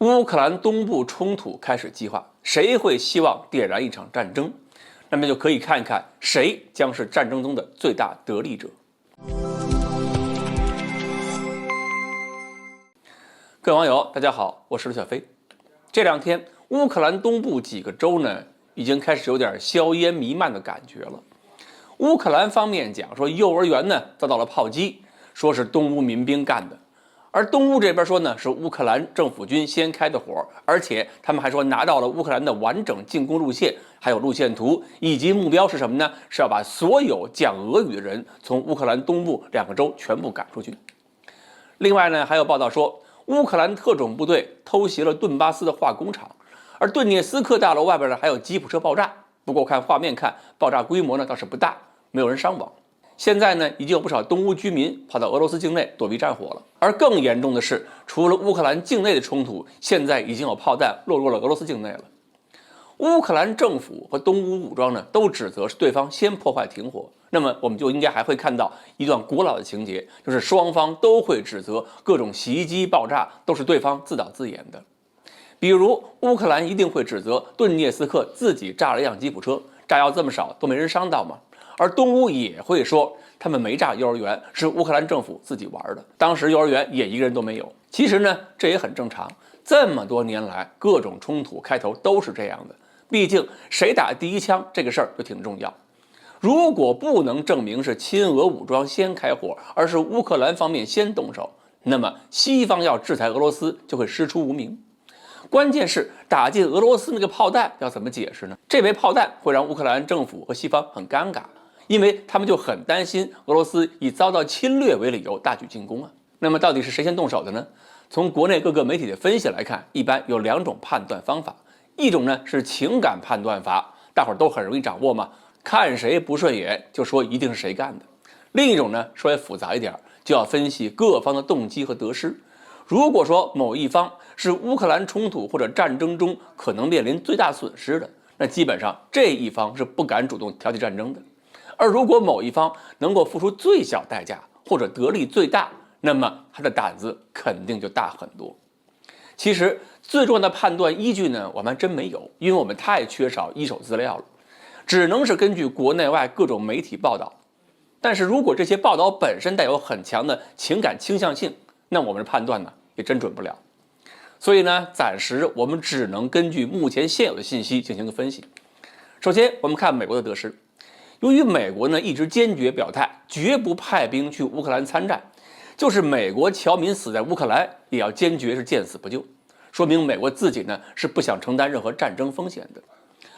乌克兰东部冲突开始激化，谁会希望点燃一场战争？那么就可以看一看谁将是战争中的最大得利者。各位网友，大家好，我是刘小飞。这两天，乌克兰东部几个州呢，已经开始有点硝烟弥漫的感觉了。乌克兰方面讲说，幼儿园呢遭到了炮击，说是东乌民兵干的。而东乌这边说呢，是乌克兰政府军先开的火，而且他们还说拿到了乌克兰的完整进攻路线，还有路线图，以及目标是什么呢？是要把所有讲俄语的人从乌克兰东部两个州全部赶出去。另外呢，还有报道说，乌克兰特种部队偷袭了顿巴斯的化工厂，而顿涅斯克大楼外边呢还有吉普车爆炸。不过看画面看，爆炸规模呢倒是不大，没有人伤亡。现在呢，已经有不少东乌居民跑到俄罗斯境内躲避战火了。而更严重的是，除了乌克兰境内的冲突，现在已经有炮弹落入了俄罗斯境内了。乌克兰政府和东乌武装呢，都指责是对方先破坏停火。那么我们就应该还会看到一段古老的情节，就是双方都会指责各种袭击、爆炸都是对方自导自演的。比如乌克兰一定会指责顿涅斯克自己炸了一辆吉普车，炸药这么少都没人伤到吗？而东乌也会说他们没炸幼儿园，是乌克兰政府自己玩的，当时幼儿园也一个人都没有。其实呢，这也很正常，这么多年来各种冲突开头都是这样的，毕竟谁打第一枪这个事儿就挺重要。如果不能证明是亲俄武装先开火，而是乌克兰方面先动手，那么西方要制裁俄罗斯就会师出无名。关键是打进俄罗斯那个炮弹要怎么解释呢？这枚炮弹会让乌克兰政府和西方很尴尬，因为他们就很担心俄罗斯以遭到侵略为理由大举进攻啊。那么到底是谁先动手的呢？从国内各个媒体的分析来看，一般有两种判断方法。一种呢是情感判断法，大伙儿都很容易掌握嘛，看谁不顺眼就说一定是谁干的。另一种呢稍微复杂一点，就要分析各方的动机和得失。如果说某一方是乌克兰冲突或者战争中可能面临最大损失的，那基本上这一方是不敢主动挑起战争的。而如果某一方能够付出最小代价或者得利最大，那么他的胆子肯定就大很多。其实最重要的判断依据呢，我们还真没有，因为我们太缺少一手资料了，只能是根据国内外各种媒体报道。但是如果这些报道本身带有很强的情感倾向性，那我们的判断呢也真准不了。所以呢，暂时我们只能根据目前现有的信息进行个分析。首先我们看美国的得失，由于美国呢一直坚决表态绝不派兵去乌克兰参战，就是美国侨民死在乌克兰也要坚决是见死不救，说明美国自己呢是不想承担任何战争风险的。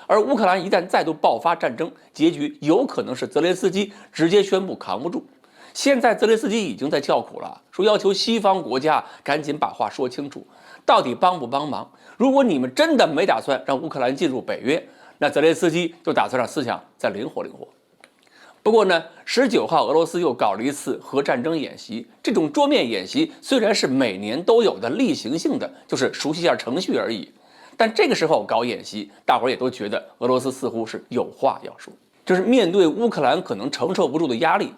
而乌克兰一旦再度爆发战争，结局有可能是泽连斯基直接宣布扛不住。现在泽连斯基已经在叫苦了，说要求西方国家赶紧把话说清楚，到底帮不帮忙？如果你们真的没打算让乌克兰进入北约，那泽连斯基就打算让思想再灵活灵活。不过呢，19号俄罗斯又搞了一次核战争演习，这种桌面演习虽然是每年都有的例行性的，就是熟悉一下程序而已，但这个时候搞演习，大伙儿也都觉得俄罗斯似乎是有话要说，就是面对乌克兰可能承受不住的压力。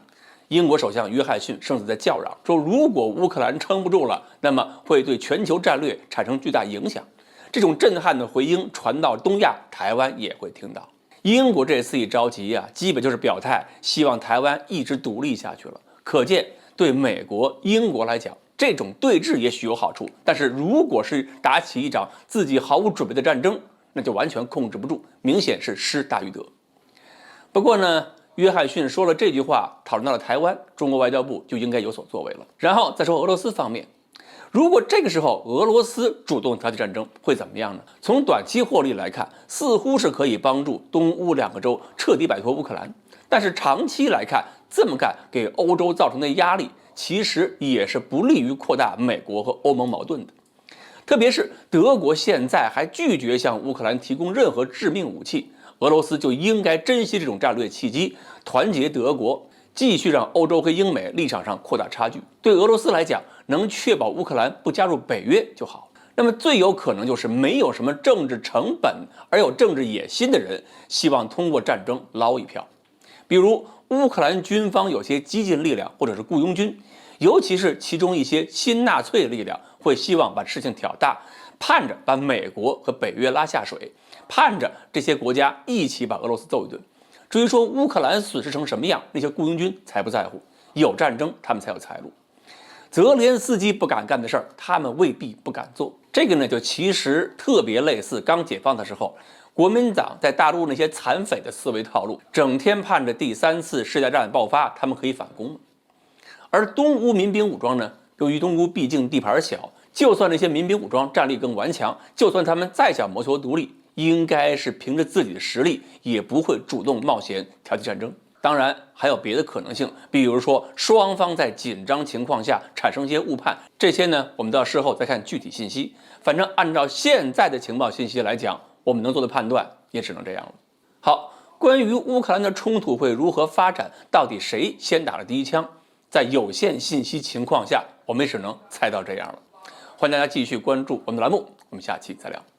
英国首相约翰逊甚至在叫嚷说，如果乌克兰撑不住了，那么会对全球战略产生巨大影响。这种震撼的回音传到东亚，台湾也会听到。英国这次一着急啊，基本就是表态希望台湾一直独立下去了。可见对美国、英国来讲，这种对峙也许有好处，但是如果是打起一场自己毫无准备的战争，那就完全控制不住，明显是失大于得。不过呢，约翰逊说了这句话，讨论到了台湾，中国外交部就应该有所作为了。然后再说俄罗斯方面，如果这个时候俄罗斯主动挑起战争，会怎么样呢？从短期获利来看，似乎是可以帮助东乌两个州彻底摆脱乌克兰，但是长期来看，这么干给欧洲造成的压力，其实也是不利于扩大美国和欧盟矛盾的。特别是德国现在还拒绝向乌克兰提供任何致命武器，俄罗斯就应该珍惜这种战略契机，团结德国，继续让欧洲和英美立场上扩大差距。对俄罗斯来讲，能确保乌克兰不加入北约就好。那么最有可能就是没有什么政治成本而有政治野心的人，希望通过战争捞一票。比如乌克兰军方有些激进力量或者是雇佣军，尤其是其中一些新纳粹力量，会希望把事情挑大，盼着把美国和北约拉下水，盼着这些国家一起把俄罗斯揍一顿。至于说乌克兰损失成什么样，那些雇佣军才不在乎，有战争他们才有财路。泽连斯基不敢干的事儿，他们未必不敢做。这个呢，就其实特别类似刚解放的时候，国民党在大陆那些残匪的思维套路，整天盼着第3次世界大战爆发，他们可以反攻。而东乌民兵武装呢，由于东乌毕竟地盘小，就算那些民兵武装战力更顽强，就算他们再想谋求独立，应该是凭着自己的实力，也不会主动冒险挑起战争。当然还有别的可能性，比如说双方在紧张情况下产生一些误判，这些呢我们到事后再看具体信息。反正按照现在的情报信息来讲，我们能做的判断也只能这样了。好，关于乌克兰的冲突会如何发展，到底谁先打了第一枪，在有限信息情况下，我们也只能猜到这样了。欢迎大家继续关注我们的栏目，我们下期再聊。